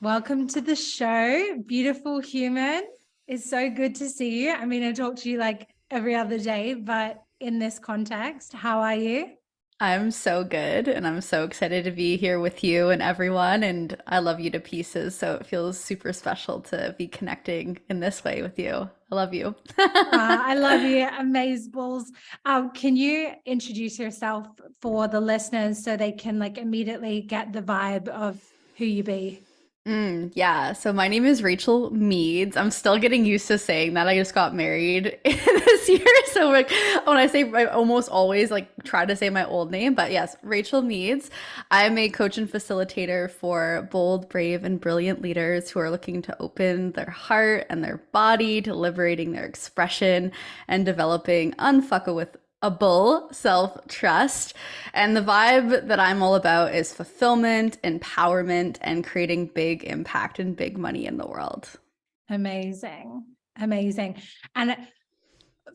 Welcome to the show, beautiful human. It's so good to see you. I mean, I talk to you like every other day, but in this context, how are you? I'm so good and I'm so excited to be here with you and everyone. And I love you to pieces. So it feels super special to be connecting in this way with you. I love you. I love you, amazeballs. Can you introduce yourself for the listeners so they can like immediately get the vibe of who you be? Yeah, so my name is Rachael Meeds. I'm still getting used to saying that. I just got married this year. So like when I say I almost always like try to say my old name, but yes, Rachael Meeds. I'm a coach and facilitator for bold, brave, and brilliant leaders who are looking to open their heart and their body to liberating their expression and developing unfuckable a bull self-trust. And the vibe that I'm all about is fulfillment, empowerment, and creating big impact and big money in the world. Amazing. Amazing. And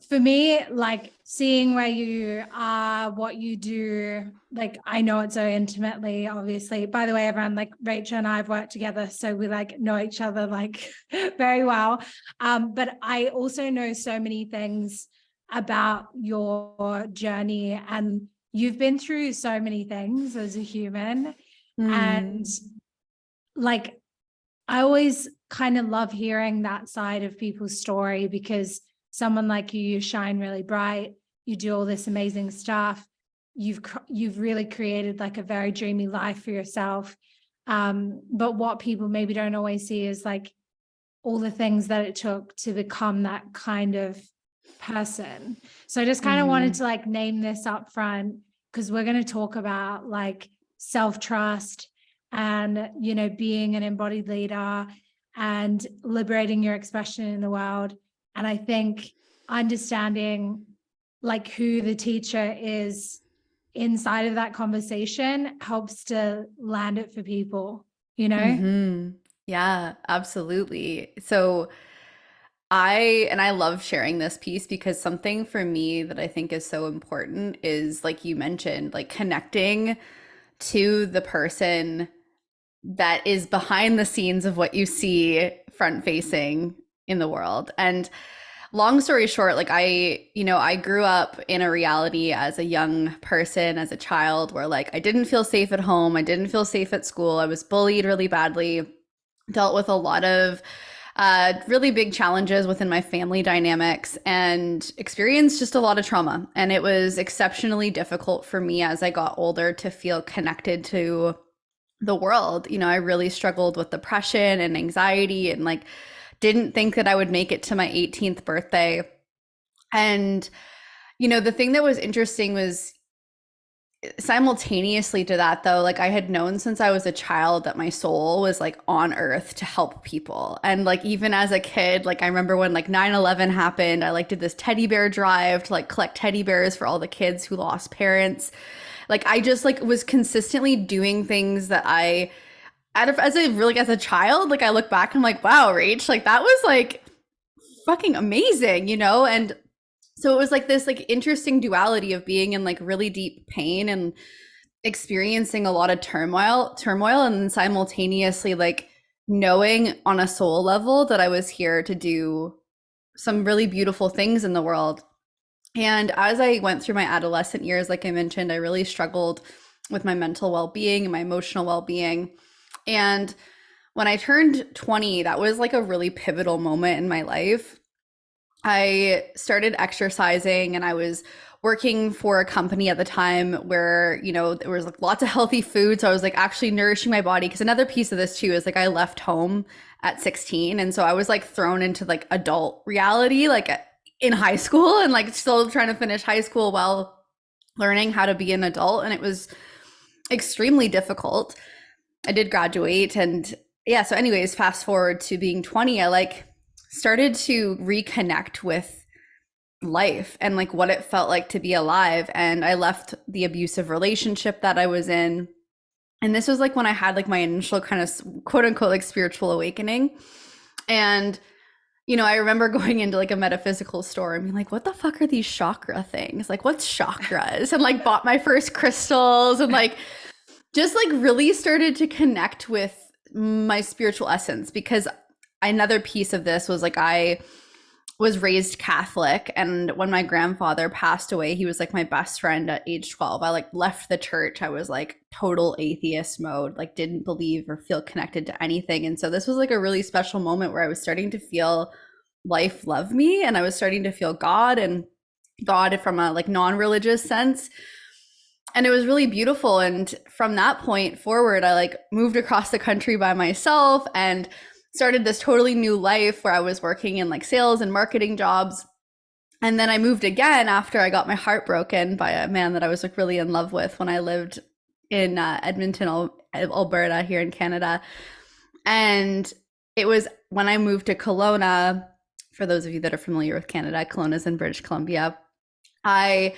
for me, like seeing where you are, what you do, like I know it so intimately, obviously. By the way, everyone, like Rachel and I have worked together, so we like know each other like very well. But I also know so many things about your journey, and you've been through so many things as a human. And Mm. like I always kind of love hearing that side of people's story because someone like you shine really bright, you do all this amazing stuff. You've really created like a very dreamy life for yourself. But what people maybe don't always see is like all the things that it took to become that kind of person. So I just kind of wanted Hmm. to like name this up front because we're going to talk about like self-trust and, you know, being an embodied leader and liberating your expression in the world. And I think understanding like who the teacher is inside of that conversation helps to land it for people, you know? Hmm. Yeah, absolutely. So I love sharing this piece because something for me that I think is so important is like you mentioned, like connecting to the person that is behind the scenes of what you see front facing in the world. And long story short, like I grew up in a reality as a young person, as a child, where like I didn't feel safe at home, I didn't feel safe at school, I was bullied really badly, dealt with a lot of really big challenges within my family dynamics and experienced just a lot of trauma. And it was exceptionally difficult for me as I got older to feel connected to the world. I really struggled with depression and anxiety and like didn't think that I would make it to my 18th birthday. And, the thing that was interesting was simultaneously to that, though, like I had known since I was a child that my soul was like on earth to help people. And like even as a kid, like I remember when like 9/11 happened, I like did this teddy bear drive to like collect teddy bears for all the kids who lost parents. Like I just like was consistently doing things that I out of as a really as a child, like I look back and I'm like, wow, Rach, like that was like fucking amazing. And so it was like this like interesting duality of being in like really deep pain and experiencing a lot of turmoil, and then simultaneously like knowing on a soul level that I was here to do some really beautiful things in the world. And as I went through my adolescent years, like I mentioned, I really struggled with my mental well-being and my emotional well-being. And when I turned 20, that was like a really pivotal moment in my life. I started exercising and I was working for a company at the time where, there was like lots of healthy food. So I was like actually nourishing my body. Cause another piece of this too is like I left home at 16. And so I was like thrown into like adult reality, like in high school and like still trying to finish high school while learning how to be an adult. And it was extremely difficult. I did graduate and yeah, so anyways, fast forward to being 20, I like started to reconnect with life and like what it felt like to be alive. And I left the abusive relationship that I was in. And this was like when I had like my initial kind of quote unquote like spiritual awakening. And I remember going into like a metaphysical store and being like, what the fuck are these chakra things? Like, what's chakras? And like bought my first crystals and like just like really started to connect with my spiritual essence, because another piece of this was like I was raised Catholic, and when my grandfather passed away, he was like my best friend at age 12. I like left the church. I was like total atheist mode, like didn't believe or feel connected to anything. And so this was like a really special moment where I was starting to feel life love me, and I was starting to feel God, and God from a like non-religious sense. And it was really beautiful. And from that point forward, I like moved across the country by myself and started this totally new life where I was working in like sales and marketing jobs. And then I moved again after I got my heart broken by a man that I was like really in love with when I lived in Edmonton, Alberta, here in Canada. And it was when I moved to Kelowna. For those of you that are familiar with Canada, Kelowna's in British Columbia. I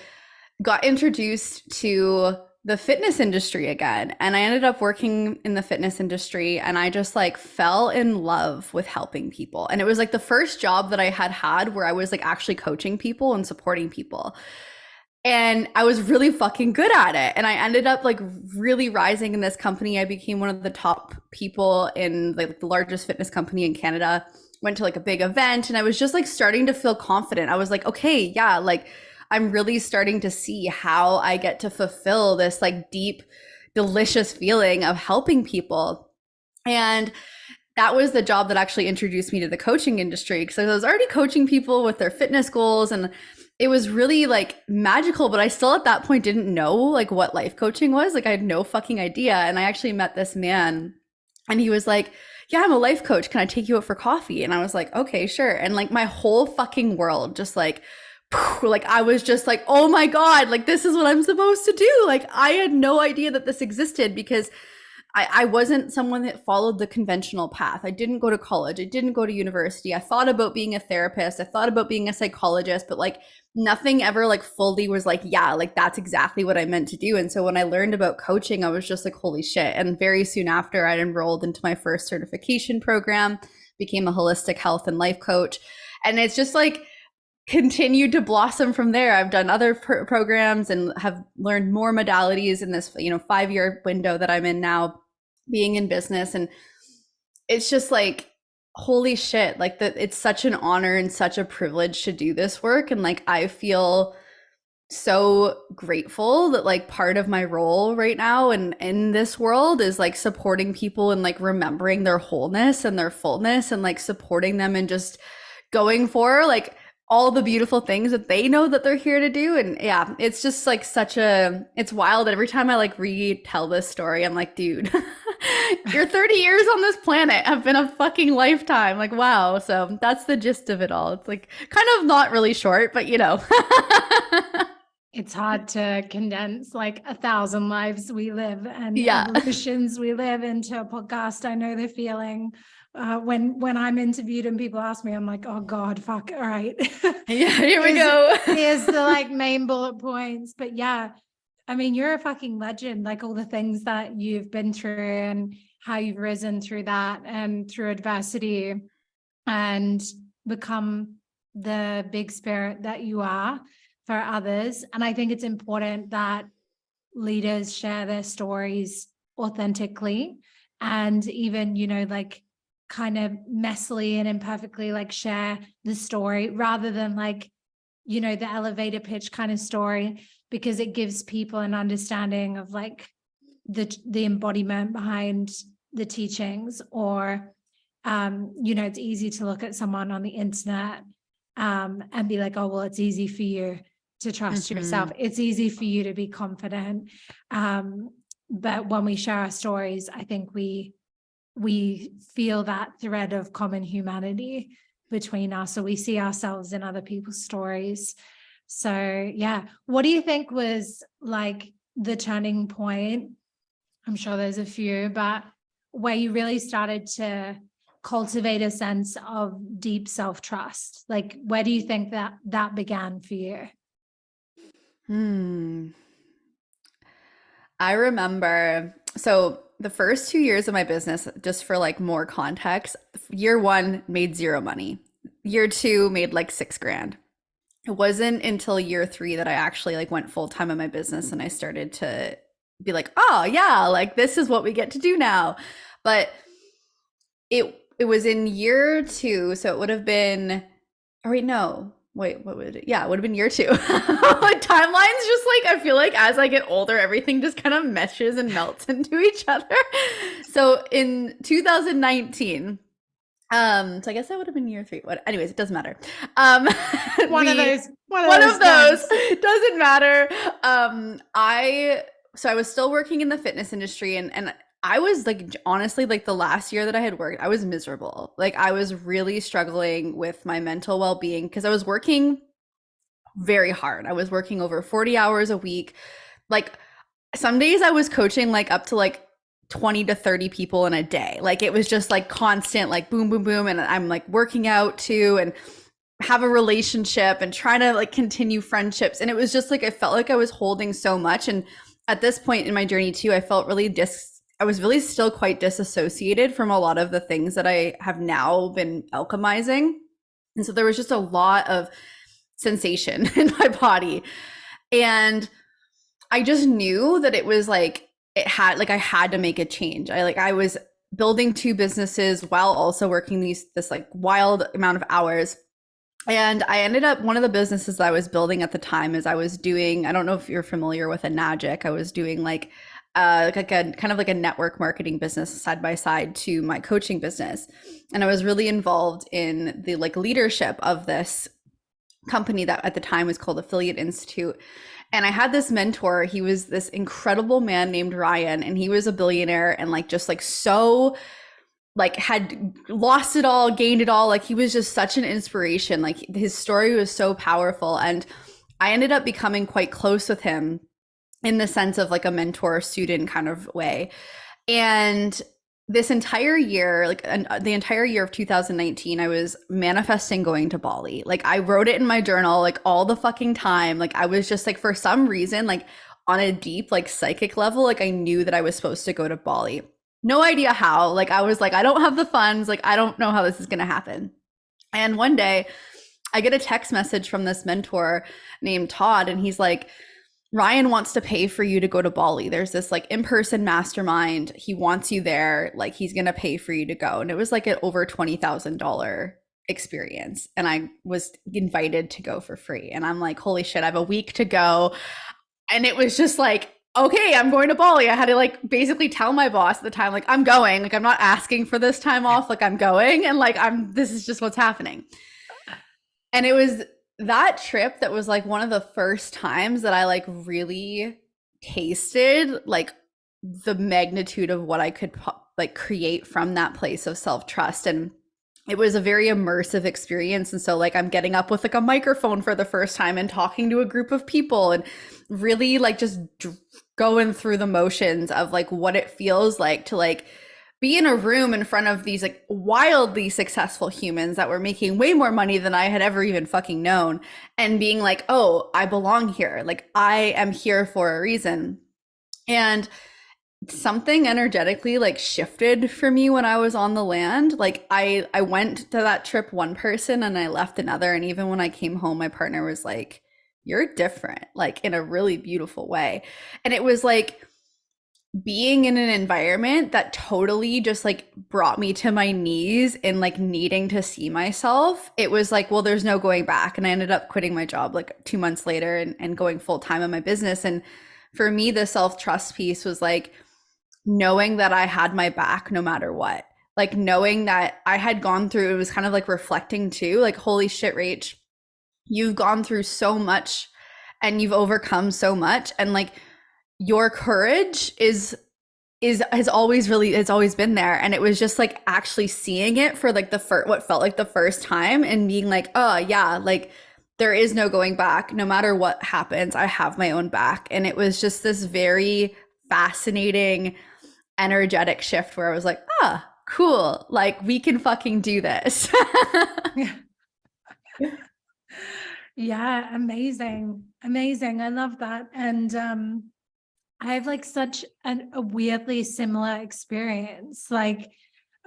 got introduced to the fitness industry again, and I ended up working in the fitness industry, and I just like fell in love with helping people. And it was like the first job that I had where I was like actually coaching people and supporting people, and I was really fucking good at it. And I ended up like really rising in this company. I became one of the top people in like the largest fitness company in Canada. Went to like a big event, and I was just like starting to feel confident. I was like, okay, yeah, like I'm really starting to see how I get to fulfill this like deep, delicious feeling of helping people. And that was the job that actually introduced me to the coaching industry, because I was already coaching people with their fitness goals, and it was really like magical. But I still at that point didn't know like what life coaching was. Like I had no fucking idea. And I actually met this man, and he was like, yeah, I'm a life coach. Can I take you out for coffee? And I was like, okay, sure. And like my whole fucking world just like I was just like, oh my God, like this is what I'm supposed to do. Like I had no idea that this existed, because I wasn't someone that followed the conventional path. I didn't go to college. I didn't go to university. I thought about being a therapist. I thought about being a psychologist, but like nothing ever like fully was like, yeah, like that's exactly what I meant to do. And so when I learned about coaching, I was just like, holy shit. And very soon after, I'd enrolled into my first certification program, became a holistic health and life coach. And it's just like continued to blossom from there. I've done other programs and have learned more modalities in this, 5-year window that I'm in now, being in business. And it's just like, holy shit, like that it's such an honor and such a privilege to do this work. And like I feel so grateful that like part of my role right now and in this world is like supporting people and like remembering their wholeness and their fullness, and like supporting them and just going for like all the beautiful things that they know that they're here to do. And yeah, it's just like it's wild. Every time I like retell this story, I'm like, dude, your 30 years on this planet have been a fucking lifetime. Like, wow. So that's the gist of it all. It's like kind of not really short, but It's hard to condense like 1,000 lives we live and yeah, evolutions we live into a podcast. I know the feeling. When I'm interviewed and people ask me, I'm like, oh God, fuck. All right. yeah, here we go. Here's the like main bullet points. But yeah, I mean, you're a fucking legend, like all the things that you've been through and how you've risen through that and through adversity and become the big spirit that you are for others. And I think it's important that leaders share their stories authentically, and even, like kind of messily and imperfectly like share the story rather than like, the elevator pitch kind of story, because it gives people an understanding of like the embodiment behind the teachings. Or it's easy to look at someone on the internet and be like, oh, well, it's easy for you to trust yourself. It's easy for you to be confident. But when we share our stories, I think we feel that thread of common humanity between us. So we see ourselves in other people's stories. So yeah, what do you think was like the turning point? I'm sure there's a few, but where you really started to cultivate a sense of deep self-trust? Like, where do you think that began for you? I remember, so the first 2 years of my business, just for like more context, year 1 made 0 money. Year 2 made like 6 grand. It wasn't until year 3 that I actually like went full time in my business, and I started to be like, oh yeah, like this is what we get to do now. But it was in year 2, so it would have been, oh wait, no. Wait, what would it? Yeah, it would have been year 2. Like timeline's just like, I feel like as I get older, everything just kind of meshes and melts into each other. So in 2019, so I guess that would have been year 3. What? Anyways, it doesn't matter. One of those Doesn't matter. I was still working in the fitness industry, and I was like, honestly, like the last year that I had worked, I was miserable. Like I was really struggling with my mental well-being because I was working very hard. I was working over 40 hours a week. Like some days I was coaching like up to like 20 to 30 people in a day. Like it was just like constant, like boom, boom, boom. And I'm like working out too and have a relationship and trying to like continue friendships. And it was just like, I felt like I was holding so much. And at this point in my journey too, I felt really I was really still quite disassociated from a lot of the things that I have now been alchemizing. And so there was just a lot of sensation in my body. And I just knew that it was like, I had to make a change. I was building 2 businesses while also working this like wild amount of hours. And I ended up, one of the businesses that I was building at the time is I was doing, I don't know if you're familiar with Enagic. I was doing like a kind of like a network marketing business side by side to my coaching business. And I was really involved in the like leadership of this company that at the time was called Affiliate Institute. And I had this mentor. He was this incredible man named Ryan, and he was a billionaire and like just like so like had lost it all, gained it all. Like he was just such an inspiration. Like his story was so powerful. And I ended up becoming quite close with him in the sense of like a mentor student kind of way. And this entire year, like the entire year of 2019, I was manifesting going to Bali. Like I wrote it in my journal, like all the fucking time. Like I was just like, for some reason, like on a deep, like psychic level, like I knew that I was supposed to go to Bali. No idea how. Like I was like, I don't have the funds. Like I don't know how this is going to happen. And one day I get a text message from this mentor named Todd, and he's like, Ryan wants to pay for you to go to Bali. There's this like in-person mastermind. He wants you there. Like he's going to pay for you to go. And it was like an over $20,000 experience. And I was invited to go for free. And I'm like, holy shit, I have a week to go. And it was just like, okay, I'm going to Bali. I had to like basically tell my boss at the time, like, I'm going. Like, I'm not asking for this time off. Like, I'm going. And like, this is just what's happening. And it was that trip that was like one of the first times that I like really tasted like the magnitude of what I could like create from that place of self-trust. And it was a very immersive experience. And so like I'm getting up with like a microphone for the first time and talking to a group of people and really like just going through the motions of like what it feels like to like be in a room in front of these like wildly successful humans that were making way more money than I had ever even fucking known, and being like, oh, I belong here. Like I am here for a reason. And something energetically like shifted for me when I was on the land. Like I went to that trip one person and I left another. And even when I came home, my partner was like, you're different, like in a really beautiful way. And it was like being in an environment that totally just like brought me to my knees and like needing to see myself. It was like, well, there's no going back. And I ended up quitting my job like 2 months later and going full time in my business. And for me, the self-trust piece was like knowing that I had my back no matter what, like knowing that I had gone through, it was kind of like reflecting too, like, holy shit, Rach, you've gone through so much and you've overcome so much. And like, your courage has always been there. And it was just like actually seeing it for like what felt like the first time and being like, oh yeah, like there is no going back. No matter what happens, I have my own back. And it was just this very fascinating, energetic shift where I was like, ah, cool. Like we can fucking do this. Yeah, amazing. Amazing. I love that. And I have like such a weirdly similar experience, like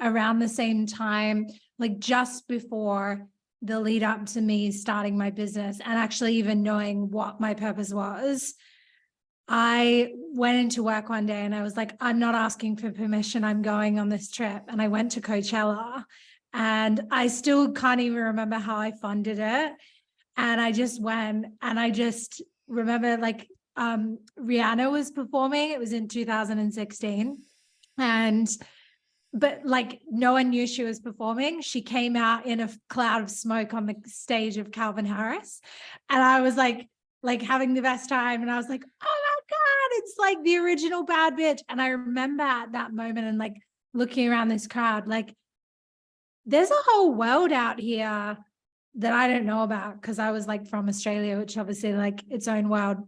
around the same time, like just before the lead up to me starting my business and actually even knowing what my purpose was. I went into work one day and I was like, I'm not asking for permission. I'm going on this trip. And I went to Coachella, and I still can't even remember how I funded it. And I just went, and I just remember like Rihanna was performing. It was in 2016. But like no one knew she was performing. She came out in a cloud of smoke on the stage of Calvin Harris. And I was like having the best time. And I was like, oh my God, it's like the original Bad Bitch. And I remember at that moment and like looking around this crowd, like there's a whole world out here that I don't know about, because I was like from Australia, which obviously like its own world.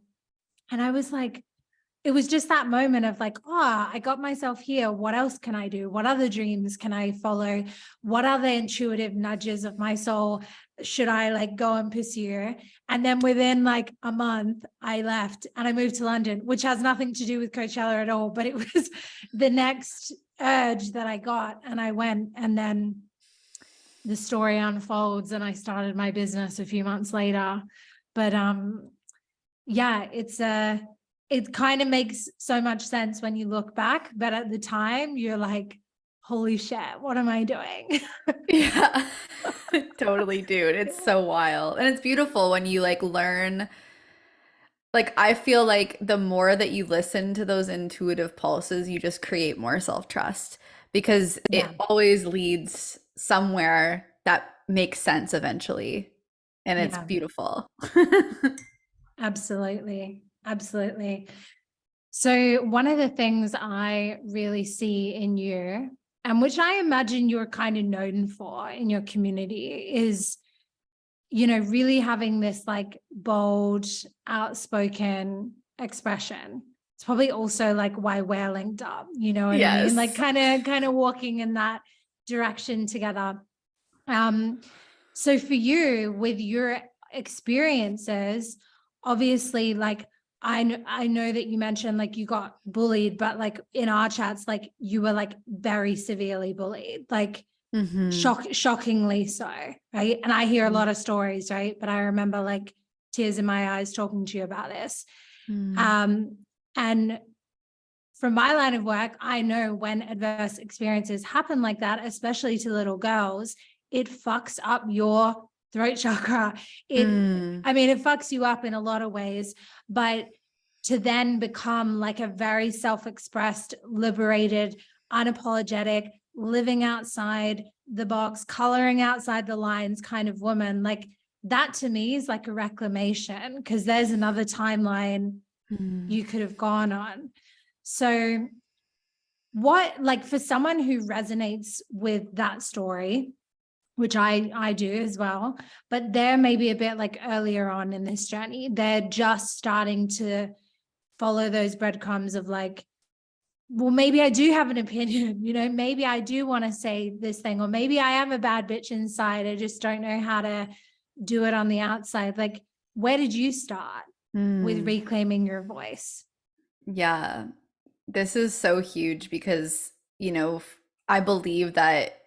And I was like, it was just that moment of like, oh, I got myself here. What else can I do? What other dreams can I follow? What other intuitive nudges of my soul should I like go and pursue? And then within like a month, I left and I moved to London, which has nothing to do with Coachella at all, but it was the next urge that I got. And I went, and then the story unfolds and I started my business a few months later. But yeah, it kind of makes so much sense when you look back, but at the time you're like, holy shit, what am I doing? Yeah, totally, dude. It's so wild. And it's beautiful when you like learn. Like, I feel like the more that you listen to those intuitive pulses, you just create more self-trust because it Yeah, always leads somewhere that makes sense eventually. And it's yeah, beautiful. absolutely. Absolutely. So one of the things I really see in you, and which I imagine you're kind of known for in your community, is, you know, really having this like bold, outspoken expression. It's probably also like why we're linked up, you know what I mean? Like Yes. kind of walking in that direction together. Um, so for you, with your experiences, obviously, like I know that you mentioned like you got bullied, but like in our chats, like you were like very severely bullied, like Hmm. shockingly so, right? And I hear a lot of stories, right? But I remember like tears in my eyes talking to you about this. Mm. And from my line of work, I know when adverse experiences happen like that, especially to little girls, it fucks up your throat chakra. Mm. I mean, it fucks you up in a lot of ways, but to then become like a very self-expressed, liberated, unapologetic, living outside the box, coloring outside the lines kind of woman, like that to me is like a reclamation, because there's another timeline Mm. you could have gone on. So what, like for someone who resonates with that story, which I do as well, but they're maybe a bit like earlier on in this journey, they're just starting to follow those breadcrumbs of like, well, maybe I do have an opinion, you know, maybe I do want to say this thing, or maybe I am a bad bitch inside. I just don't know how to do it on the outside. Like, where did you start with Mm. reclaiming your voice? Yeah. This is so huge because, I believe that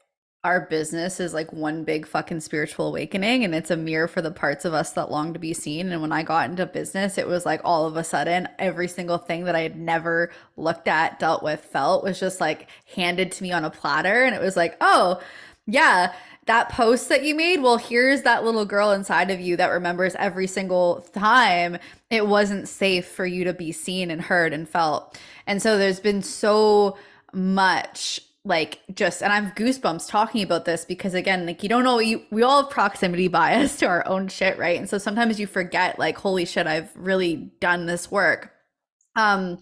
our business is like one big fucking spiritual awakening and it's a mirror for the parts of us that long to be seen. And when I got into business, it was like all of a sudden, every single thing that I had never looked at, dealt with, felt was just like handed to me on a platter. And it was like, oh, yeah, that post that you made, well, here's that little girl inside of you that remembers every single time it wasn't safe for you to be seen and heard and felt. And so there's been so much like just, and I have goosebumps talking about this because again, like you don't know, we all have proximity bias to our own shit, right? And so sometimes you forget like, holy shit, I've really done this work. Um,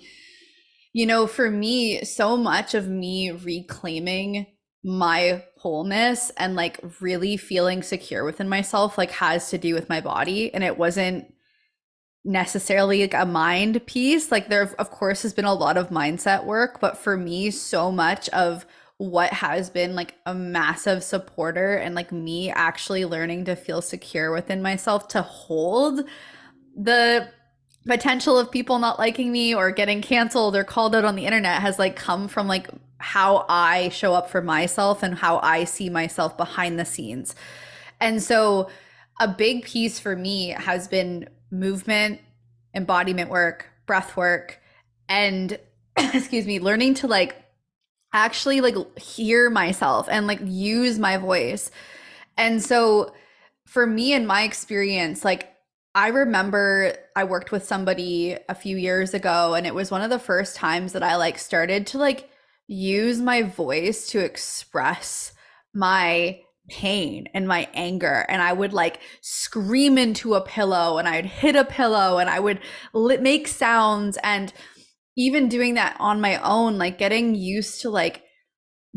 for me, so much of me reclaiming my wholeness and like really feeling secure within myself like has to do with my body. And it wasn't necessarily like a mind piece. Like there, of course, has been a lot of mindset work, but for me, so much of what has been like a massive supporter and like me actually learning to feel secure within myself to hold the potential of people not liking me or getting canceled or called out on the internet has like come from like how I show up for myself and how I see myself behind the scenes. And so a big piece for me has been movement, embodiment work, breath work, and excuse me, learning to like actually like hear myself and like use my voice. And so for me in my experience, like I remember I worked with somebody a few years ago, and it was one of the first times that I like started to like use my voice to express my pain and my anger. And I would like scream into a pillow, and I'd hit a pillow, and I would make sounds. And even doing that on my own, like getting used to like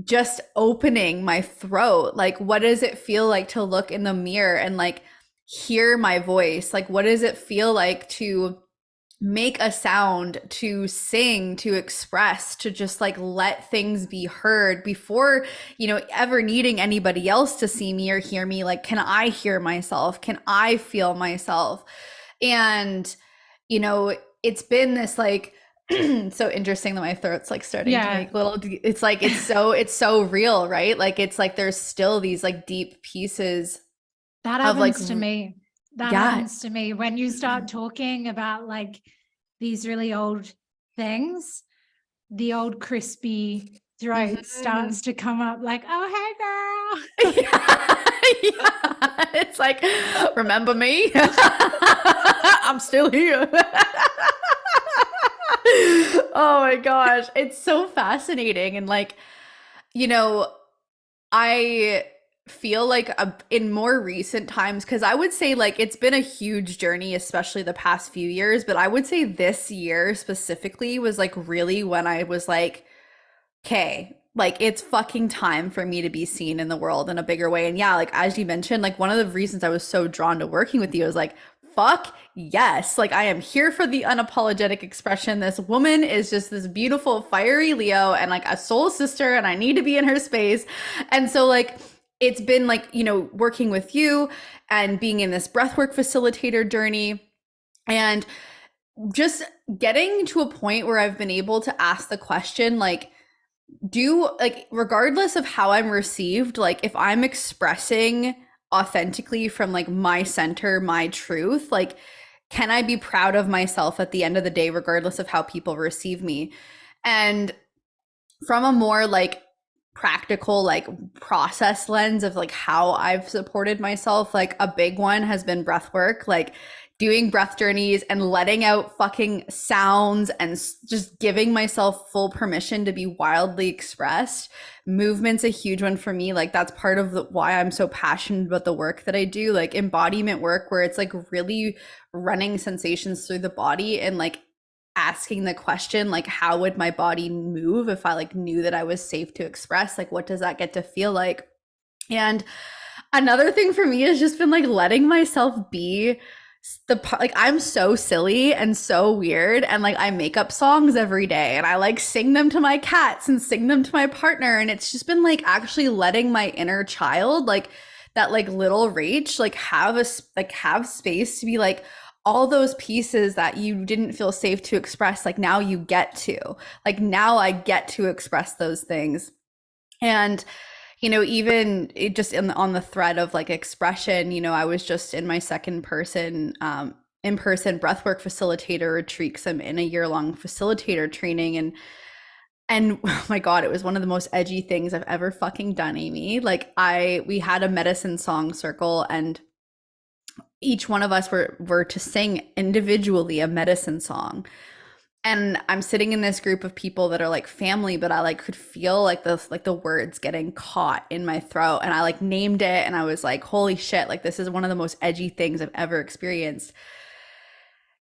just opening my throat. Like, what does it feel like to look in the mirror and like hear my voice? Like, what does it feel like to make a sound, to sing, to express, to just like let things be heard before, you know, ever needing anybody else to see me or hear me? Like, can I hear myself? Can I feel myself? And, you know, it's been this like, so interesting that my throat's like starting to make little, it's like, it's so real, right? Like, it's like, there's still these like deep pieces that of like, happens to me. That happens to me when you start talking about like these really old things, the old crispy throat starts to come up like, oh, hey girl. Yeah. It's like, remember me? I'm still here. Oh my gosh. It's so fascinating. And like, you know, I feel like in more recent times, because I would say like it's been a huge journey, especially the past few years, but I would say this year specifically was like really when I was like, okay, like it's fucking time for me to be seen in the world in a bigger way. And yeah, like as you mentioned, like one of the reasons I was so drawn to working with you was like, fuck yes, like I am here for the unapologetic expression. This woman is just this beautiful, fiery Leo and like a soul sister, and I need to be in her space. And so like it's been like, you know, working with you and being in this breathwork facilitator journey, and just getting to a point where I've been able to ask the question, like, do like regardless of how I'm received, like if I'm expressing authentically from like my center, my truth, like can I be proud of myself at the end of the day regardless of how people receive me? And from a more like practical like process lens of like how I've supported myself, like a big one has been breath work, like doing breath journeys and letting out fucking sounds and just giving myself full permission to be wildly expressed. Movement's a huge one for me. Like that's part of why I'm so passionate about the work that I do, like embodiment work, where it's like really running sensations through the body and like asking the question, like how would my body move if I like knew that I was safe to express? Like what does that get to feel like? And another thing for me has just been like letting myself be like I'm so silly and so weird, and like I make up songs every day and I like sing them to my cats and sing them to my partner, and it's just been like actually letting my inner child, like that like little Rach, like have space to be like, all those pieces that you didn't feel safe to express, like now you get to, like now I get to express those things. And you know, even it just on the thread of like expression, you know, I was just in my second person in-person breathwork facilitator retreat, because I'm in a year-long facilitator training, and oh my God, it was one of the most edgy things I've ever fucking done, Amy. Like we had a medicine song circle, and each one of us were to sing individually a medicine song. And I'm sitting in this group of people that are like family, but I like could feel like the words getting caught in my throat, and I like named it, and I was like, holy shit, like this is one of the most edgy things I've ever experienced.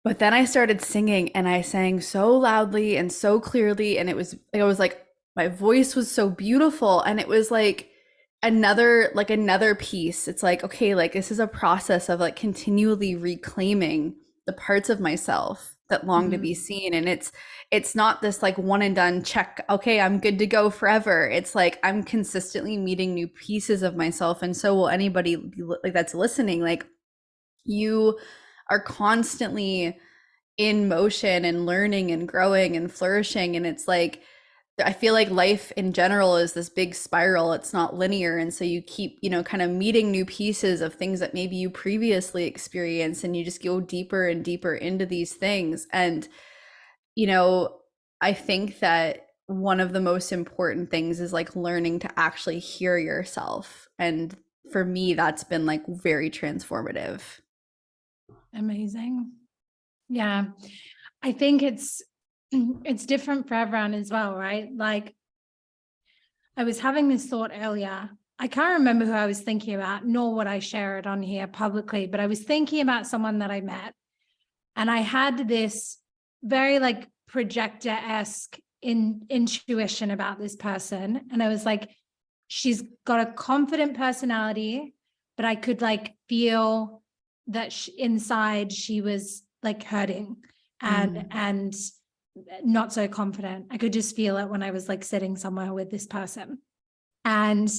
But then I started singing, and I sang so loudly and so clearly, and it was like my voice was so beautiful, and it was like another piece. It's like, okay, like this is a process of like continually reclaiming the parts of myself that long to be seen. And it's not this like one and done check, okay, I'm good to go forever. It's like I'm consistently meeting new pieces of myself, and so will anybody like that's listening. Like you are constantly in motion and learning and growing and flourishing, and it's like I feel like life in general is this big spiral. It's not linear. And so you keep, you know, kind of meeting new pieces of things that maybe you previously experienced, and you just go deeper and deeper into these things. And you know, I think that one of the most important things is like learning to actually hear yourself. And for me, that's been like very transformative. Amazing. Yeah. I think it's different for everyone as well, right? Like I was having this thought earlier. I can't remember who I was thinking about, nor would I share it on here publicly, but I was thinking about someone that I met, and I had this very like projector-esque intuition about this person. And I was like, she's got a confident personality, but I could like feel that inside she was like hurting and not so confident. I could just feel it when I was like sitting somewhere with this person. And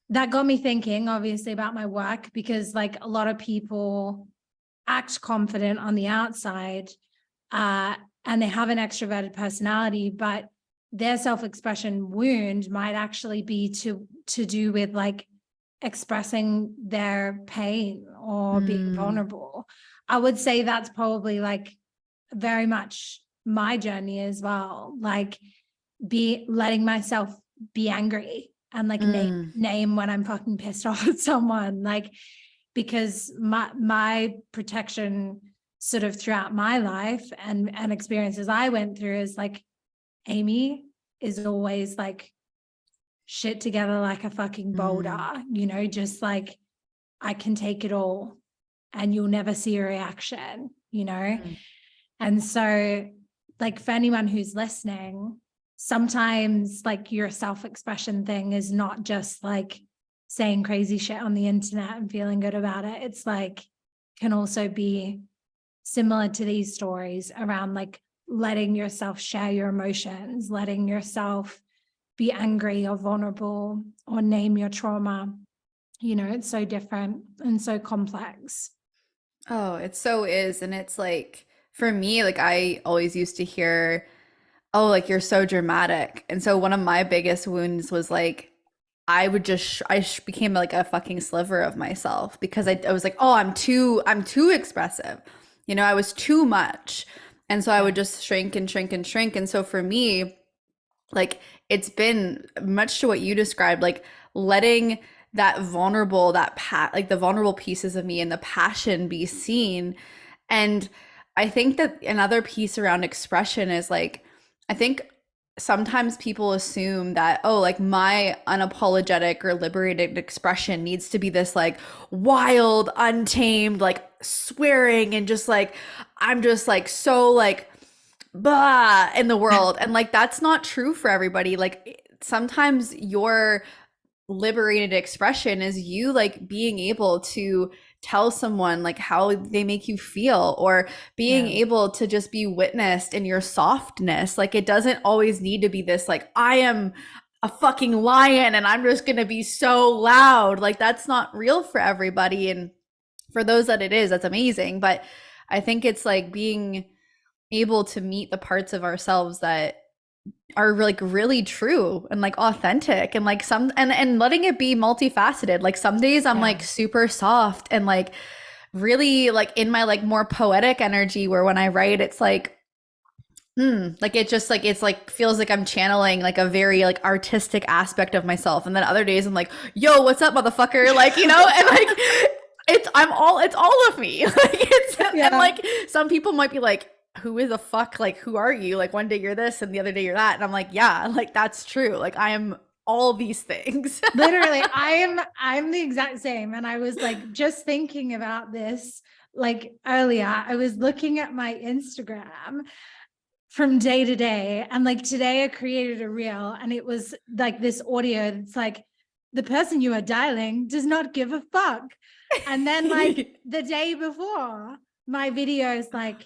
that got me thinking, obviously, about my work, because like a lot of people act confident on the outside, and they have an extroverted personality, but their self-expression wound might actually be to do with like expressing their pain or being vulnerable. I would say that's probably like very much my journey as well, like letting myself be angry and like name when I'm fucking pissed off at someone, like, because my protection sort of throughout my life and experiences I went through is like, Amy is always like shit together like a fucking boulder, you know, just like I can take it all and you'll never see a reaction, you know? And so like for anyone who's listening, sometimes like your self-expression thing is not just like saying crazy shit on the internet and feeling good about it. It's like, can also be similar to these stories around like letting yourself share your emotions, letting yourself be angry or vulnerable or name your trauma. You know, it's so different and so complex. Oh, it so is. And it's like, for me, like I always used to hear, oh, like you're so dramatic. And so one of my biggest wounds was like, I would just, became like a fucking sliver of myself because I was like, oh, I'm too expressive. You know, I was too much. And so I would just shrink and shrink and shrink. And so for me, like it's been much to what you described, like letting that vulnerable, like the vulnerable pieces of me and the passion be seen. And I think that another piece around expression is like, I think sometimes people assume that, oh, like my unapologetic or liberated expression needs to be this like wild, untamed, like swearing and just like, I'm just like so like blah in the world. And like, that's not true for everybody. Like sometimes your liberated expression is you like being able to tell someone like how they make you feel, or being able to just be witnessed in your softness. Like it doesn't always need to be this like, I am a fucking lion and I'm just going to be so loud. Like that's not real for everybody. And for those that it is, that's amazing. But I think it's like being able to meet the parts of ourselves that are like really true and like authentic, and like some and letting it be multifaceted. Like some days I'm like super soft and like really like in my like more poetic energy, where when I write it's like like it just like it's like feels like I'm channeling like a very like artistic aspect of myself. And then other days I'm like, yo, what's up, motherfucker? Like, you know, and like it's all of me. Like it's and like some people might be like, who is the fuck? Like, who are you? Like one day you're this and the other day you're that. And I'm like, yeah, like that's true. Like I am all these things. Literally, I'm the exact same. And I was like just thinking about this like earlier. I was looking at my Instagram from day to day, and like today I created a reel and it was like this audio that's like, the person you are dialing does not give a fuck. And then like the day before, my video is like,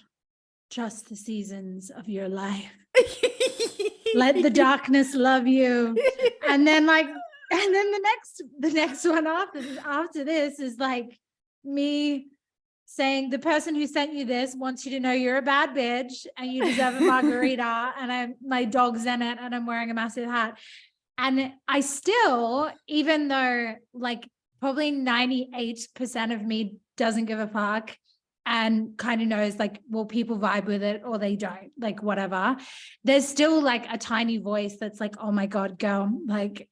trust the seasons of your life. Let the darkness love you. And then like, and then the next one after this is like me saying, the person who sent you this wants you to know you're a bad bitch and you deserve a margarita. And my dog's in it and I'm wearing a massive hat. And I still, even though like probably 98% of me doesn't give a fuck, and kind of knows like, well, people vibe with it or they don't, like whatever. There's still like a tiny voice that's like, oh my God, girl, like,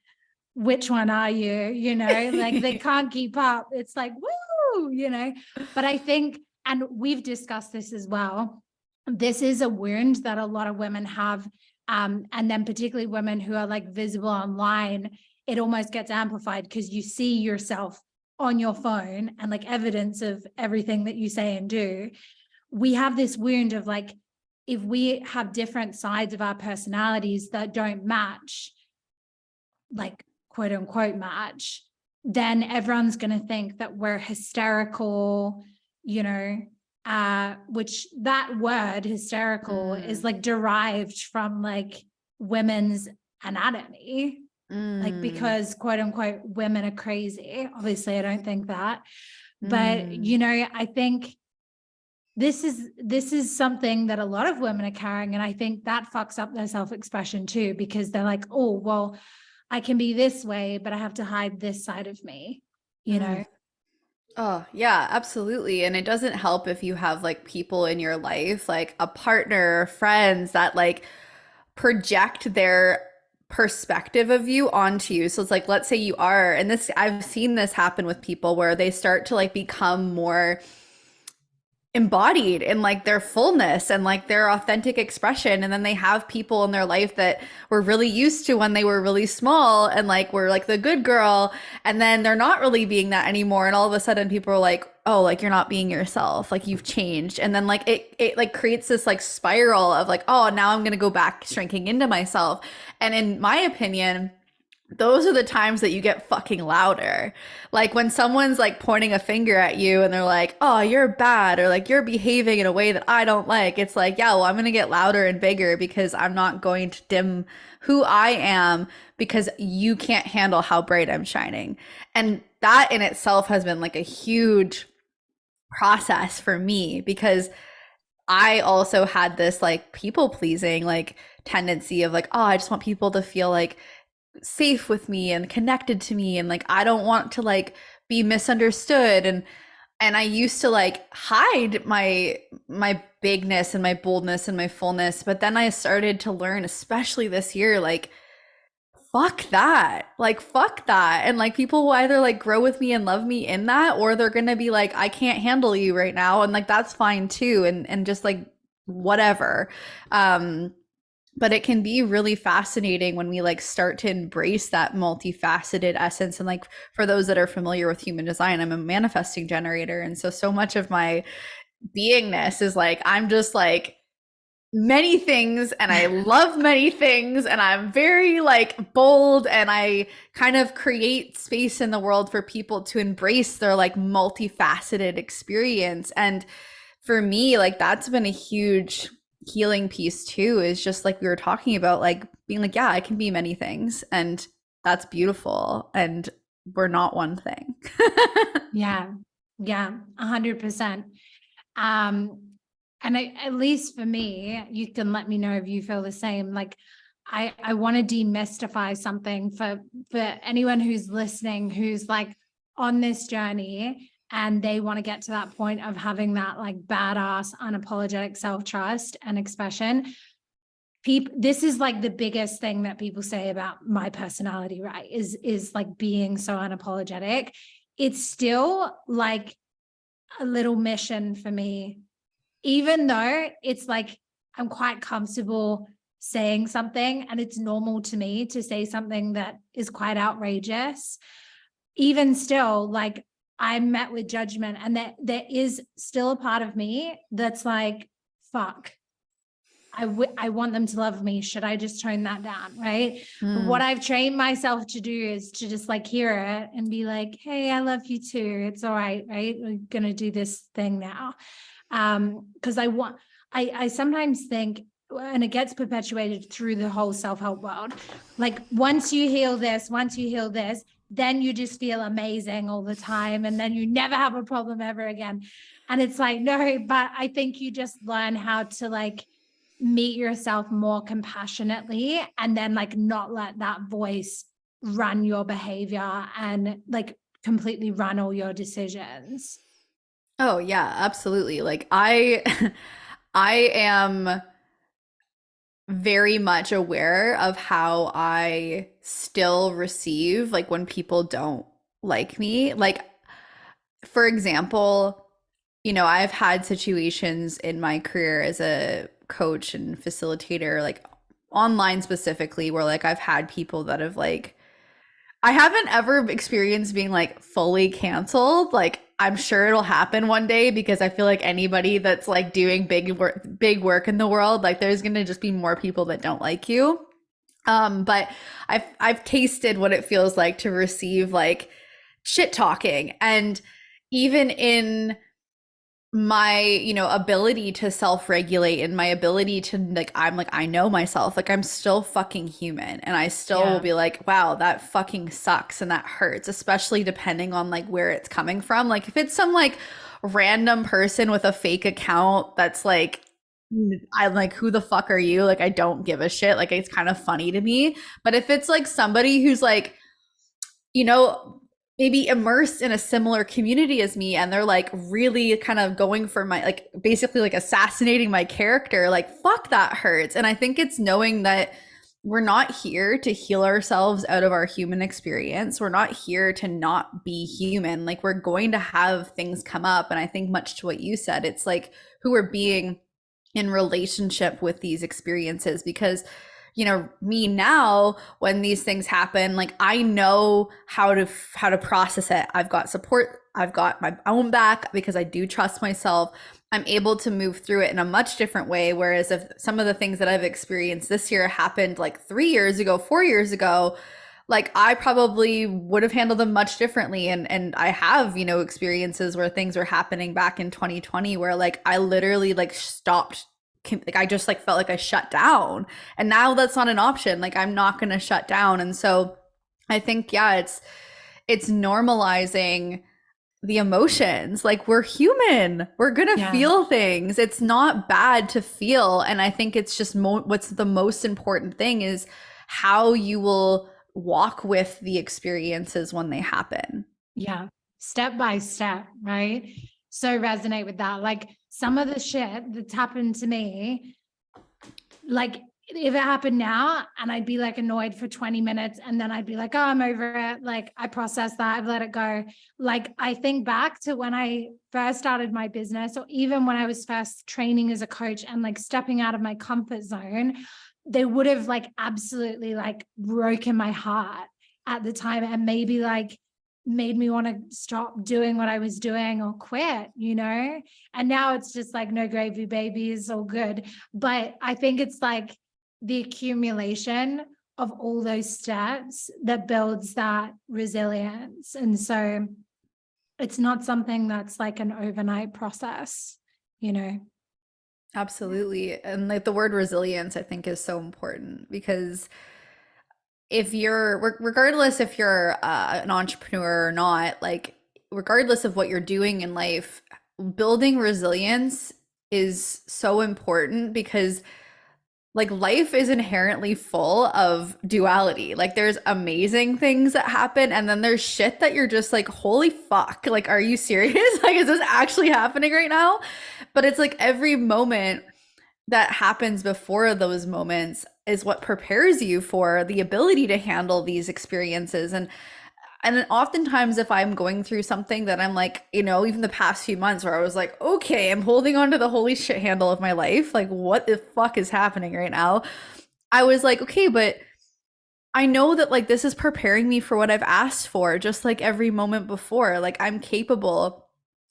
which one are you? You know, like they can't keep up. It's like, woo, you know, but I think, and we've discussed this as well, this is a wound that a lot of women have. And then particularly women who are like visible online, it almost gets amplified because you see yourself on your phone and like evidence of everything that you say and do. We have this wound of like, if we have different sides of our personalities that don't match, like quote unquote match, then everyone's going to think that we're hysterical, you know, which that word hysterical is like derived from like women's anatomy. Like, because quote unquote women are crazy. Obviously I don't think that, but you know, I think this is something that a lot of women are carrying, and I think that fucks up their self-expression too, because they're like, oh well, I can be this way, but I have to hide this side of me, you know. Oh, yeah, absolutely. And it doesn't help if you have like people in your life, like a partner, friends that like project their perspective of you onto you. So it's like, let's say you are, and this, I've seen this happen with people where they start to like become more embodied in like their fullness and like their authentic expression, and then they have people in their life that were really used to when they were really small and like were like the good girl, and then they're not really being that anymore, and all of a sudden people are like, oh, like you're not being yourself, like you've changed, and then like it like creates this like spiral of like, oh, now I'm gonna go back shrinking into myself. And in my opinion, those are the times that you get fucking louder. Like when someone's like pointing a finger at you and they're like, oh, you're bad, or like you're behaving in a way that I don't like. It's like, yeah, well, I'm going to get louder and bigger because I'm not going to dim who I am because you can't handle how bright I'm shining. And that in itself has been like a huge process for me, because I also had this like people pleasing like tendency of like, oh, I just want people to feel like safe with me and connected to me, and like I don't want to like be misunderstood, and I used to like hide my bigness and my boldness and my fullness. But then I started to learn, especially this year, like fuck that, like fuck that, and like people will either like grow with me and love me in that, or they're gonna be like, I can't handle you right now, and like that's fine too, and just like whatever. But it can be really fascinating when we like start to embrace that multifaceted essence. And like for those that are familiar with human design, I'm a manifesting generator, and so much of my beingness is like I'm just like many things, and I love many things, and I'm very like bold, and I kind of create space in the world for people to embrace their like multifaceted experience. And for me, like that's been a huge healing piece too, is just like we were talking about, like being like, yeah, I can be many things, and that's beautiful, and we're not one thing. Yeah, 100%. And at least for me, you can let me know if you feel the same. Like I want to demystify something for anyone who's listening, who's like on this journey and they want to get to that point of having that like badass, unapologetic self-trust and expression. This is like the biggest thing that people say about my personality, right? Is like being so unapologetic. It's still like a little mission for me, even though it's like I'm quite comfortable saying something and it's normal to me to say something that is quite outrageous. Even still, like I'm met with judgment, and that there is still a part of me that's like, fuck, I want them to love me. Should I just tone that down? Right. But what I've trained myself to do is to just like hear it and be like, hey, I love you too. It's all right. Right. We're going to do this thing now. Because I sometimes think, and it gets perpetuated through the whole self-help world. Like once you heal this, then you just feel amazing all the time. And then you never have a problem ever again. And it's like, no, but I think you just learn how to like meet yourself more compassionately, and then like not let that voice run your behavior and like completely run all your decisions. Oh yeah, absolutely. Like I I am very much aware of how I still receive like when people don't like me. Like for example, you know, I've had situations in my career as a coach and facilitator, like online specifically, where like I've had people that have like I haven't ever experienced being like fully canceled. Like I'm sure it'll happen one day because I feel like anybody that's like doing big work in the world, like there's going to just be more people that don't like you. But I've tasted what it feels like to receive like shit talking, and even in my, you know, ability to self-regulate and my ability to like I'm like I know myself, like I'm still fucking human, and I still will Yeah. be like, wow, that fucking sucks and that hurts, especially depending on like where it's coming from. Like if it's some like random person with a fake account that's like I'm like, who the fuck are you? Like I don't give a shit. Like it's kind of funny to me. But if it's like somebody who's like, you know, maybe immersed in a similar community as me, and they're like really kind of going for my like basically like assassinating my character, like fuck, that hurts. And I think it's knowing that we're not here to heal ourselves out of our human experience. We're not here to not be human. Like we're going to have things come up, and I think much to what you said, it's like who we're being in relationship with these experiences. Because you know, me now, when these things happen, like I know how to process it. I've got support, I've got my own back because I do trust myself. I'm able to move through it in a much different way. Whereas if some of the things that I've experienced this year happened like 3 years ago, 4 years ago, like I probably would have handled them much differently. And I have, you know, experiences where things were happening back in 2020 where like I literally like stopped, like I just like felt like I shut down. And now that's not an option. Like I'm not going to shut down. And so I think yeah, it's normalizing the emotions. Like we're human. We're going to Yeah. feel things. It's not bad to feel. And I think it's just what's the most important thing is how you will walk with the experiences when they happen. Yeah. Step by step, right? So resonate with that. Like some of the shit that's happened to me, like if it happened now and I'd be like annoyed for 20 minutes and then I'd be like, oh, I'm over it. Like I processed that, I've let it go. Like I think back to when I first started my business, or even when I was first training as a coach and like stepping out of my comfort zone, they would have like absolutely like broken my heart at the time, and maybe like made me want to stop doing what I was doing or quit, you know? And now it's just like no gravy, baby, is all good. But I think it's like the accumulation of all those steps that builds that resilience. And so it's not something that's like an overnight process, you know? Absolutely. And like the word resilience, I think is so important because if you're, regardless if you're an entrepreneur or not, like, regardless of what you're doing in life, building resilience is so important because like life is inherently full of duality. Like there's amazing things that happen and then there's shit that you're just like, holy fuck, like are you serious? Like is this actually happening right now? But it's like every moment that happens before those moments is what prepares you for the ability to handle these experiences. And oftentimes if I'm going through something that I'm like, you know, even the past few months where I was like, okay, I'm holding on to the holy shit handle of my life, like what the fuck is happening right now? I was like, okay, but I know that like this is preparing me for what I've asked for, just like every moment before. Like I'm capable.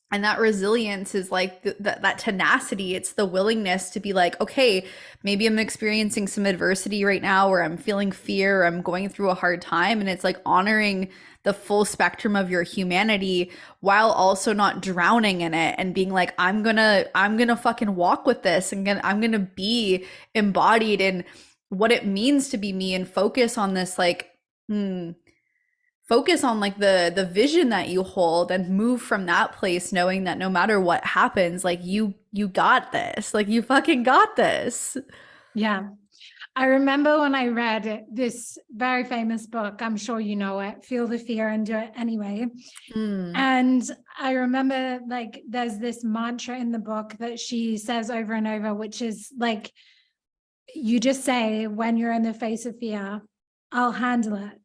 And that resilience is like that tenacity. It's the willingness to be like, okay, maybe I'm experiencing some adversity right now, or I'm feeling fear, or I'm going through a hard time. And it's like honoring the full spectrum of your humanity while also not drowning in it and being like, I'm gonna fucking walk with this, and I'm gonna be embodied in what it means to be me, and focus on this like, focus on like the vision that you hold, and move from that place knowing that no matter what happens, like you got this, like you fucking got this. Yeah. I remember when I read this very famous book, I'm sure you know it, Feel the Fear and Do It Anyway. And I remember like there's this mantra in the book that she says over and over, which is like, you just say when you're in the face of fear, I'll handle it.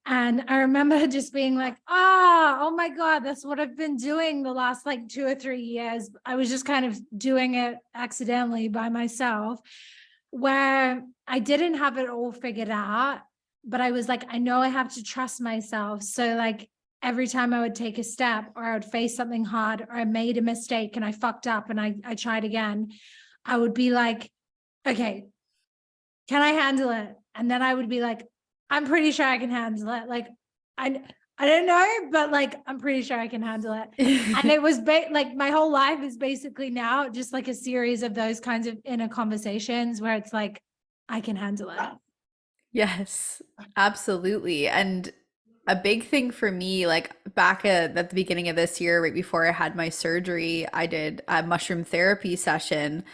And I remember just being like, oh my God, that's what I've been doing the last like 2 or 3 years. I was just kind of doing it accidentally by myself, where I didn't have it all figured out, but I was like, I know I have to trust myself. So like every time I would take a step or I would face something hard or I made a mistake and I fucked up and I tried again, I would be like, okay, can I handle it? And then I would be like, I'm pretty sure I can handle it. Like, I don't know, but like, I'm pretty sure I can handle it. And it was like my whole life is basically now just like a series of those kinds of inner conversations where it's like, I can handle it. Yes, absolutely. And a big thing for me, like back at the beginning of this year, right before I had my surgery, I did a mushroom therapy session.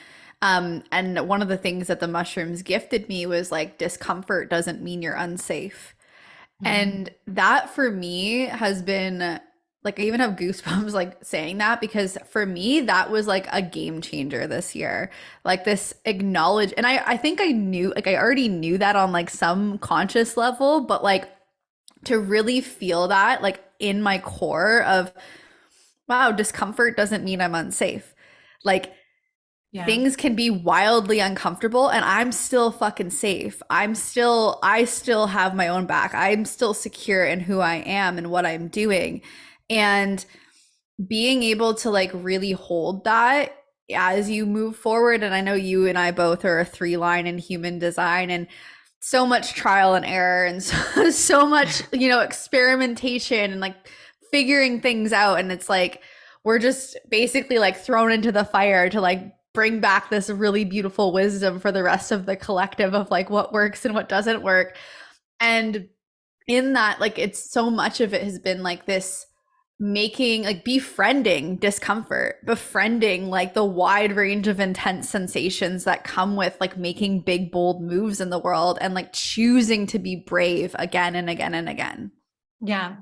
And one of the things that the mushrooms gifted me was like, discomfort doesn't mean you're unsafe. And that for me has been like, I even have goosebumps like saying that, because for me, that was like a game changer this year. Like this acknowledge, and I think I knew, like I already knew that on like some conscious level, but like to really feel that like in my core of, wow, discomfort doesn't mean I'm unsafe. Like things can be wildly uncomfortable and I'm still fucking safe. I still have my own back. I'm still secure in who I am and what I'm doing. And being able to like really hold that as you move forward. And I know you and I both are a 3-line in human design, and so much trial and error and so much, experimentation and like figuring things out. And it's like, we're just basically like thrown into the fire to like bring back this really beautiful wisdom for the rest of the collective of like what works and what doesn't work. And in that, like, it's so much of it has been like this making, like, befriending discomfort, befriending like the wide range of intense sensations that come with like making big, bold moves in the world and like choosing to be brave again and again and again. Yeah.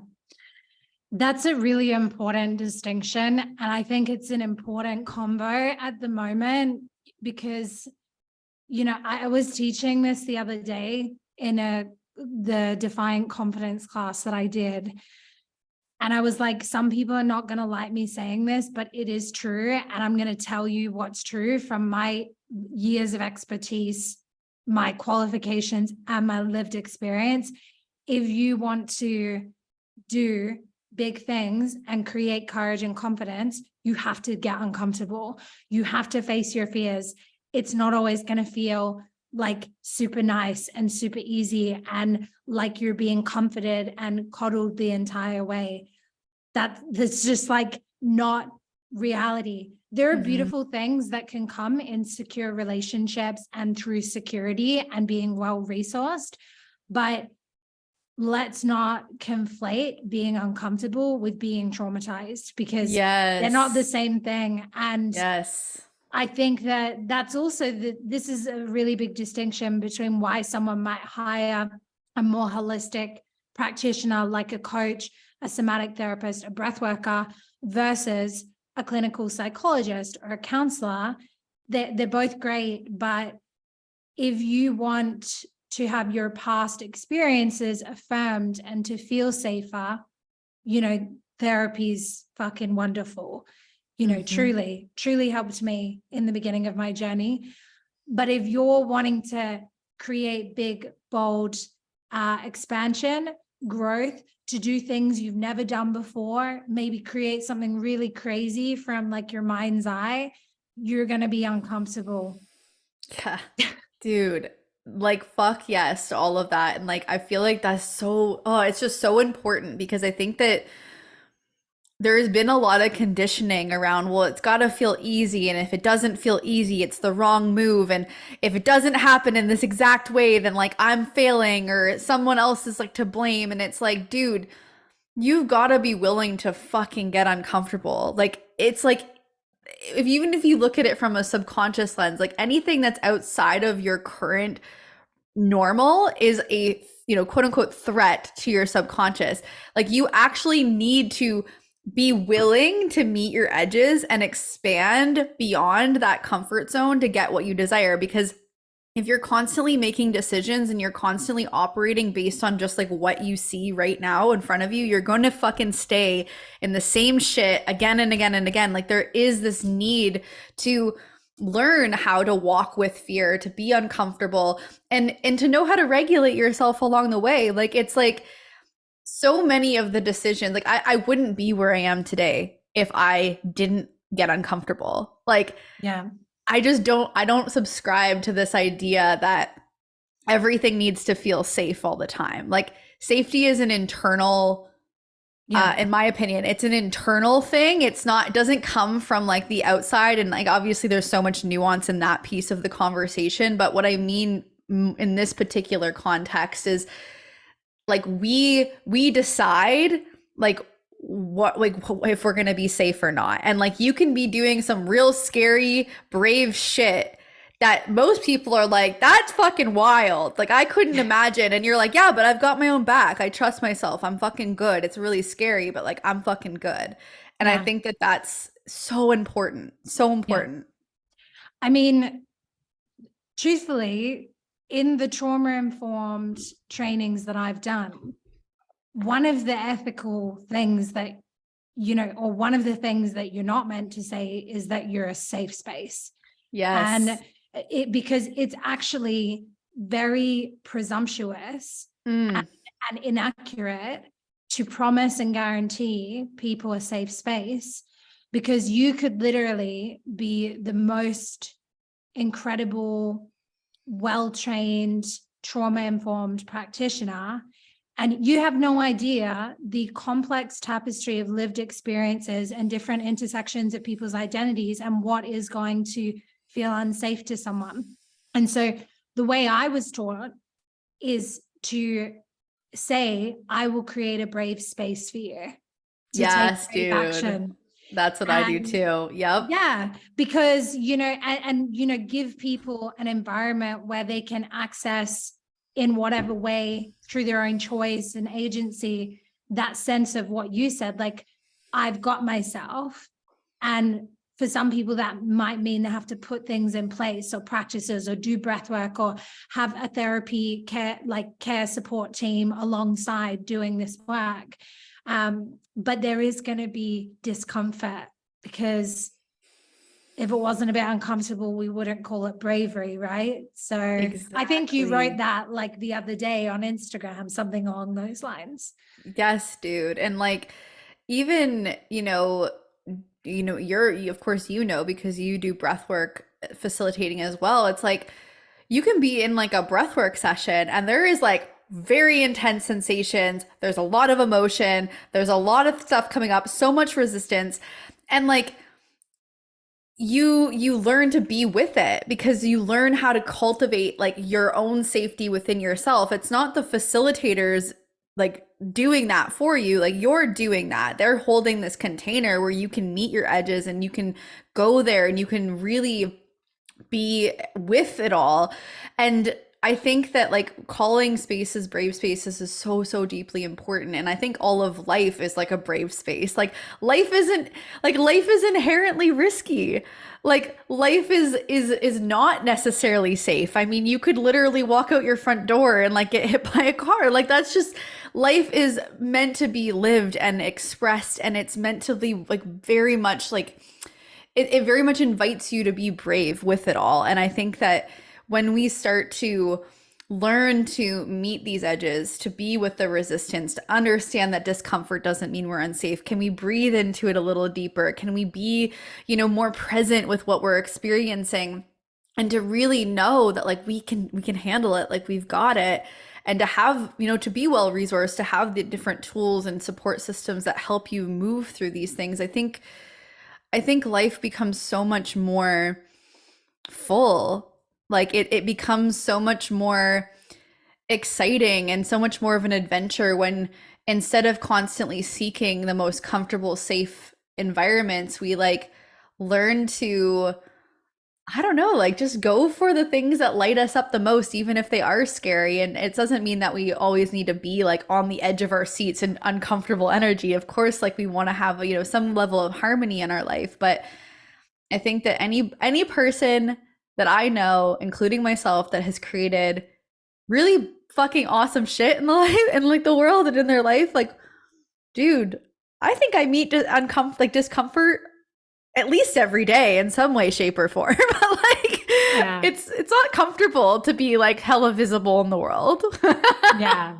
That's a really important distinction. And I think it's an important combo at the moment because, I was teaching this the other day in the Defiant Confidence class that I did. And I was like, some people are not going to like me saying this, but it is true. And I'm going to tell you what's true from my years of expertise, my qualifications, and my lived experience. If you want to do big things and create courage and confidence, you have to get uncomfortable. You have to face your fears. It's not always going to feel like super nice and super easy and like you're being comforted and coddled the entire way. That's just like not reality. There are beautiful things that can come in secure relationships and through security and being well resourced, but let's not conflate being uncomfortable with being traumatized, because they're not the same thing. And I think that that's also this is a really big distinction between why someone might hire a more holistic practitioner like a coach, a somatic therapist, a breath worker versus a clinical psychologist or a counselor. They're both great, but if you want to have your past experiences affirmed and to feel safer, therapy's fucking wonderful. Truly helped me in the beginning of my journey. But if you're wanting to create big, bold expansion, growth, to do things you've never done before, maybe create something really crazy from like your mind's eye, you're going to be uncomfortable. Yeah, dude, like, fuck yes to all of that. And like, I feel like that's it's just so important, because I think that there's been a lot of conditioning around, well, it's got to feel easy. And if it doesn't feel easy, it's the wrong move. And if it doesn't happen in this exact way, then like I'm failing or someone else is like to blame. And it's like, dude, you've got to be willing to fucking get uncomfortable. Like, it's like, even if you look at it from a subconscious lens, like anything that's outside of your current normal is a, quote unquote threat to your subconscious. Like you actually need to be willing to meet your edges and expand beyond that comfort zone to get what you desire. Because if you're constantly making decisions and you're constantly operating based on just like what you see right now in front of you, you're going to fucking stay in the same shit again and again and again. Like there is this need to learn how to walk with fear, to be uncomfortable, and to know how to regulate yourself along the way. Like it's like so many of the decisions, like I wouldn't be where I am today if I didn't get uncomfortable. Like Yeah. I don't subscribe to this idea that everything needs to feel safe all the time. Like safety is an internal, in my opinion, it's an internal thing. It doesn't come from like the outside. And like, obviously there's so much nuance in that piece of the conversation. But what I mean in this particular context is like, we decide like what, like if we're going to be safe or not. And like you can be doing some real scary, brave shit that most people are like, that's fucking wild. Like I couldn't imagine. And you're like, yeah, but I've got my own back. I trust myself. I'm fucking good. It's really scary, but like I'm fucking good. And I think that that's so important. So important. I mean, truthfully, in the trauma-informed trainings that I've done, one of the ethical things that, or one of the things that you're not meant to say is that you're a safe space. Yes. And because it's actually very presumptuous and inaccurate to promise and guarantee people a safe space, because you could literally be the most incredible, well-trained, trauma-informed practitioner, and you have no idea the complex tapestry of lived experiences and different intersections of people's identities and what is going to feel unsafe to someone. And so the way I was taught is to say, I will create a brave space for you to take brave action. That's what I do too. Yep. Yeah, because, and give people an environment where they can access in whatever way through their own choice and agency, that sense of what you said, like I've got myself. And for some people that might mean they have to put things in place or practices or do breath work or have a therapy care support team alongside doing this work. But there is going to be discomfort, because if it wasn't a bit uncomfortable, we wouldn't call it bravery, right? So exactly. I think you wrote that like the other day on Instagram, something along those lines. Yes, dude. And like, even, you're, of course, because you do breath work facilitating as well. It's like, you can be in like a breath work session and there is like very intense sensations. There's a lot of emotion. There's a lot of stuff coming up, so much resistance. And like, you learn to be with it because you learn how to cultivate like your own safety within yourself. It's not the facilitators like doing that for you. Like you're doing that. They're holding this container where you can meet your edges and you can go there and you can really be with it all. And I think that like calling spaces brave spaces is so, so deeply important. And I think all of life is like a brave space. Like life is inherently risky. Like life is not necessarily safe. I mean, you could literally walk out your front door and like get hit by a car. Like that's just, life is meant to be lived and expressed, and it's meant to be like very much like it very much invites you to be brave with it all. And I think that when we start to learn to meet these edges, to be with the resistance, to understand that discomfort doesn't mean we're unsafe, can we breathe into it a little deeper? Can we be, more present with what we're experiencing, and to really know that like we can handle it, like we've got it, and to have, to be well resourced, to have the different tools and support systems that help you move through these things. I think life becomes so much more full. Like it becomes so much more exciting and so much more of an adventure when, instead of constantly seeking the most comfortable, safe environments, we like learn to I don't know, like just go for the things that light us up the most, even if they are scary. And it doesn't mean that we always need to be like on the edge of our seats and uncomfortable energy. Of course, like we want to have, you know, some level of harmony in our life. But I think that any person that I know, including myself, that has created really fucking awesome shit in the life and like the world and in their life, like, dude, I think I meet discomfort at least every day in some way, shape, or form. Like, Yeah. it's not comfortable to be like hella visible in the world. Yeah,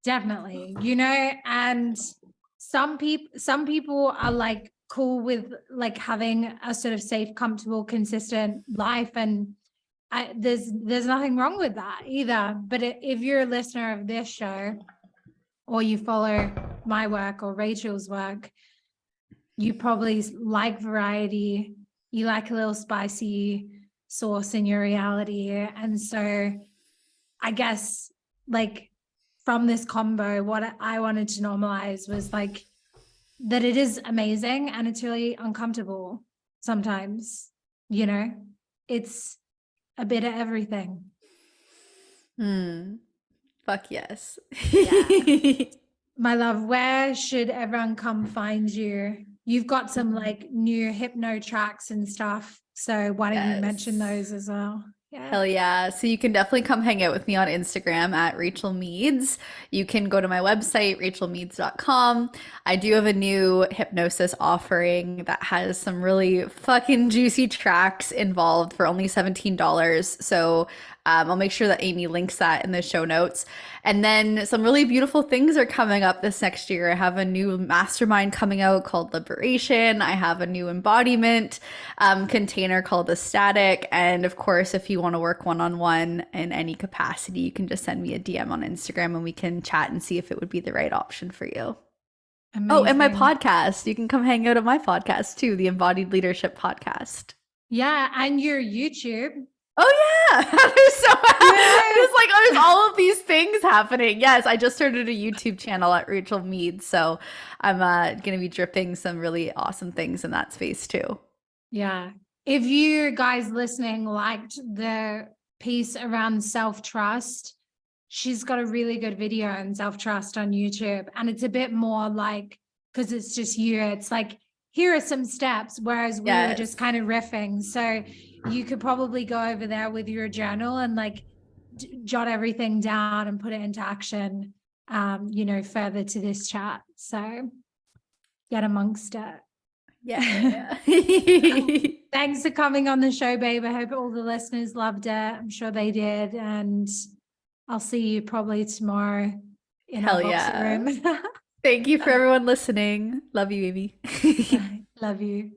definitely. You know, and some people are like cool with like having a sort of safe, comfortable, consistent life, and there's nothing wrong with that either. But if you're a listener of this show, or you follow my work or Rachel's work, you probably like variety. You like a little spicy sauce in your reality. And so I guess like from this combo, what I wanted to normalize was like that it is amazing and it's really uncomfortable sometimes, you know, it's a bit of everything. Fuck yes. Yeah. My love, where should everyone come find you? You've got some like new hypno tracks and stuff. So why don't you mention Yes. those as well? Yeah. Hell yeah. So you can definitely come hang out with me on Instagram at Rachael Meeds. You can go to my website, rachelmeeds.com. I do have a new hypnosis offering that has some really fucking juicy tracks involved for only $17. So I'll make sure that Amy links that in the show notes. And then some really beautiful things are coming up this next year. I have a new mastermind coming out called Liberation. I have a new embodiment container called the Static. And of course, if you want to work one-on-one in any capacity, you can just send me a DM on Instagram and we can chat and see if it would be the right option for you. Amazing. Oh, and my podcast. You can come hang out at my podcast too, the Embodied Leadership Podcast. Yeah, and your YouTube. Oh yeah. There's so there's like there's all of these things happening. Yes, I just started a YouTube channel at Rachael Meeds, so I'm gonna be dripping some really awesome things in that space too. Yeah. If you guys listening liked the piece around self-trust, she's got a really good video on self-trust on YouTube. And it's a bit more like, because it's just you, it's like, here are some steps, whereas we were just kind of riffing. So you could probably go over there with your journal and like jot everything down and put it into action, you know, further to this chat. So get amongst it. Yeah. Thanks for coming on the show, babe. I hope all the listeners loved it. I'm sure they did. And I'll see you probably tomorrow in our boxing room. Thank you for everyone listening. Love you, Amy. Love you.